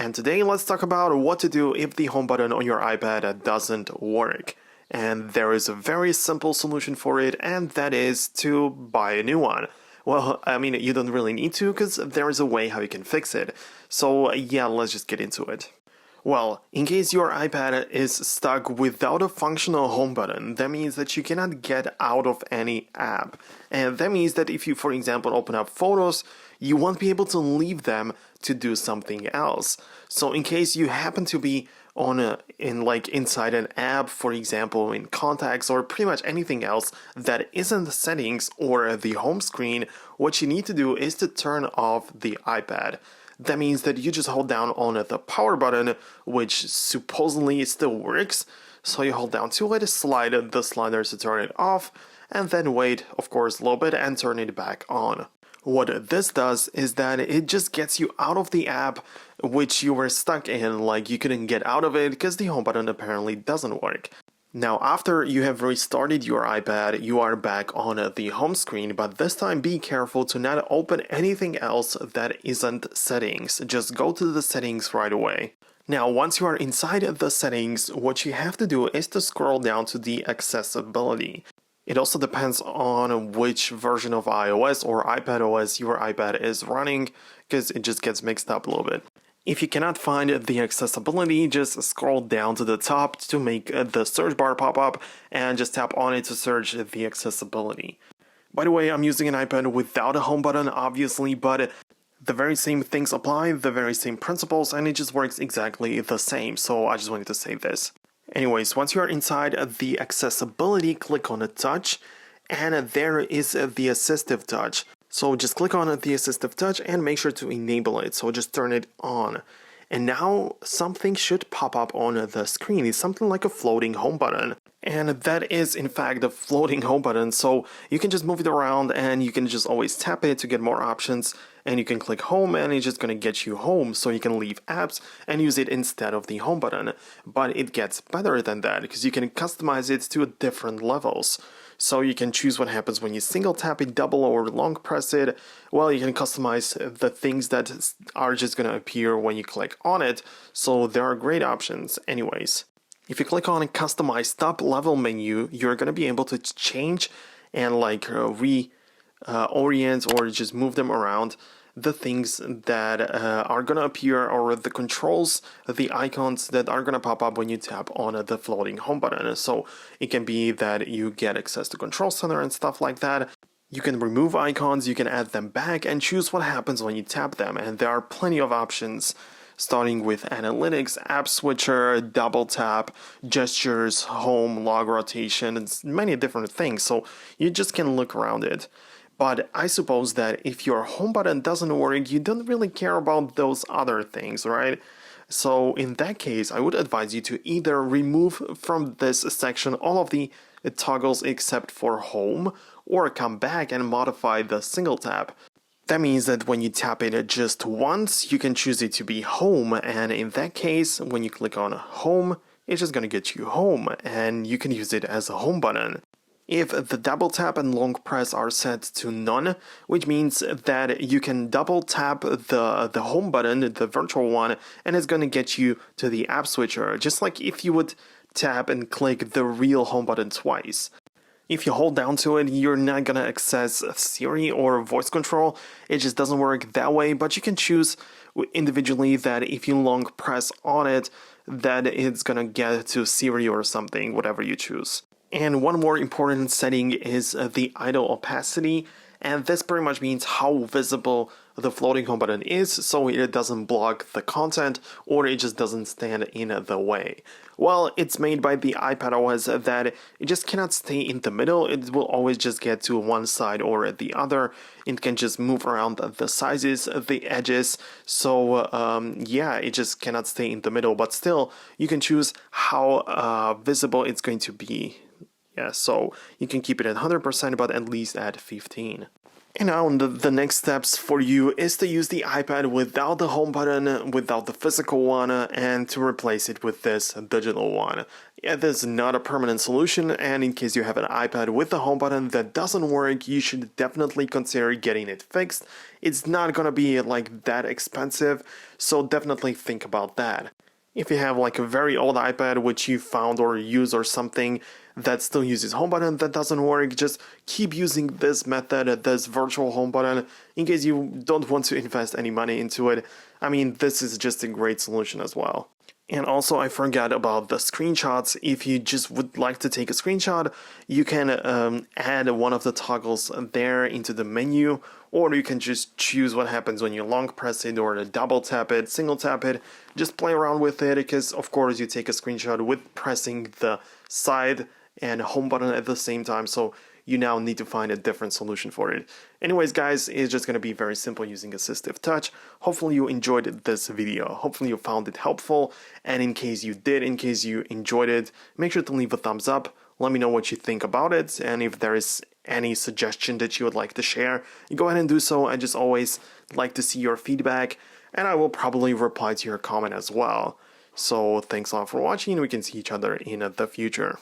And today let's talk about what to do if the home button on your iPad doesn't work. And there is a very simple solution for it, and that is to buy a new one. Well, I mean, you don't really need to because there is a way how you can fix it. So yeah, let's just get into it. Well, in case your iPad is stuck without a functional home button, that means that you cannot get out of any app. And that means that if you, for example, open up Photos, you won't be able to leave them to do something else. So in case you happen to be inside an app, for example, in Contacts or pretty much anything else that isn't the settings or the home screen, what you need to do is to turn off the iPad. That means that you just hold down on the power button, which supposedly still works. So you hold down to it, slide the sliders to turn it off, and then wait, of course, a little bit and turn it back on. What this does is that it just gets you out of the app which you were stuck in, like you couldn't get out of it because the home button apparently doesn't work. Now, after you have restarted your iPad, you are back on the home screen, but this time be careful to not open anything else that isn't settings. Just go to the settings right away. Now, once you are inside the settings, what you have to do is to scroll down to the accessibility. It also depends on which version of iOS or iPadOS your iPad is running, because it just gets mixed up a little bit. If you cannot find the accessibility, just scroll down to the top to make the search bar pop up and just tap on it to search the accessibility. By the way, I'm using an iPad without a home button, obviously, but the very same things apply, the very same principles, and it just works exactly the same, so I just wanted to say this. Anyways, once you are inside the accessibility, click on the touch, and there is the AssistiveTouch. So just click on the AssistiveTouch and make sure to enable it. So just turn it on. And now something should pop up on the screen. It's something like a floating home button. And that is in fact the floating home button. So you can just move it around and you can just always tap it to get more options. And you can click home and it's just going to get you home. So you can leave apps and use it instead of the home button. But it gets better than that because you can customize it to different levels. So you can choose what happens when you single tap it, double or long press it. Well, you can customize the things that are just going to appear when you click on it. So there are great options anyways. If you click on a customize top level menu, you're going to be able to change and reorient or just move them around the things that are going to appear, or the controls, the icons that are going to pop up when you tap on the floating home button. So it can be that you get access to Control Center and stuff like that. You can remove icons, you can add them back and choose what happens when you tap them. And there are plenty of options, starting with Analytics, App Switcher, Double Tap, Gestures, Home, Log Rotation, and many different things. So you just can look around it. But I suppose that if your home button doesn't work, you don't really care about those other things, right? So in that case, I would advise you to either remove from this section all of the toggles except for home, or come back and modify the single tap. That means that when you tap it just once, you can choose it to be home, and in that case, when you click on home, it's just going to get you home, and you can use it as a home button. If the double tap and long press are set to none, which means that you can double tap the home button, the virtual one, and it's going to get you to the app switcher, just like if you would tap and click the real home button twice. If you hold down to it, you're not going to access Siri or voice control. It just doesn't work that way, but you can choose individually that if you long press on it, that it's going to get to Siri or something, whatever you choose. And one more important setting is the idle opacity, and this pretty much means how visible the floating home button is, so it doesn't block the content or it just doesn't stand in the way. Well, it's made by the iPadOS that it just cannot stay in the middle. It will always just get to one side or the other. It can just move around the sizes, the edges. So it just cannot stay in the middle, but still you can choose how visible it's going to be. Yeah, so you can keep it at 100%, but at least at 15%. And now the next steps for you is to use the iPad without the home button, without the physical one, and to replace it with this digital one. Yeah, this is not a permanent solution, and in case you have an iPad with the home button that doesn't work, you should definitely consider getting it fixed. It's not gonna be like that expensive, so definitely think about that. If you have like a very old iPad which you found or use or something that still uses home button that doesn't work, just keep using this method, this virtual home button, in case you don't want to invest any money into it. I mean, this is just a great solution as well. And also, I forgot about the screenshots. If you just would like to take a screenshot, you can add one of the toggles there into the menu, or you can just choose what happens when you long press it or double tap it, single tap it. Just play around with it, because of course you take a screenshot with pressing the side and home button at the same time, so you now need to find a different solution for it. Anyways, guys, it's just going to be very simple using AssistiveTouch. Hopefully you enjoyed this video. Hopefully you found it helpful. And in case you did, in case you enjoyed it, make sure to leave a thumbs up. Let me know what you think about it. And if there is any suggestion that you would like to share, go ahead and do so. I just always like to see your feedback. And I will probably reply to your comment as well. So thanks a lot for watching. We can see each other in the future.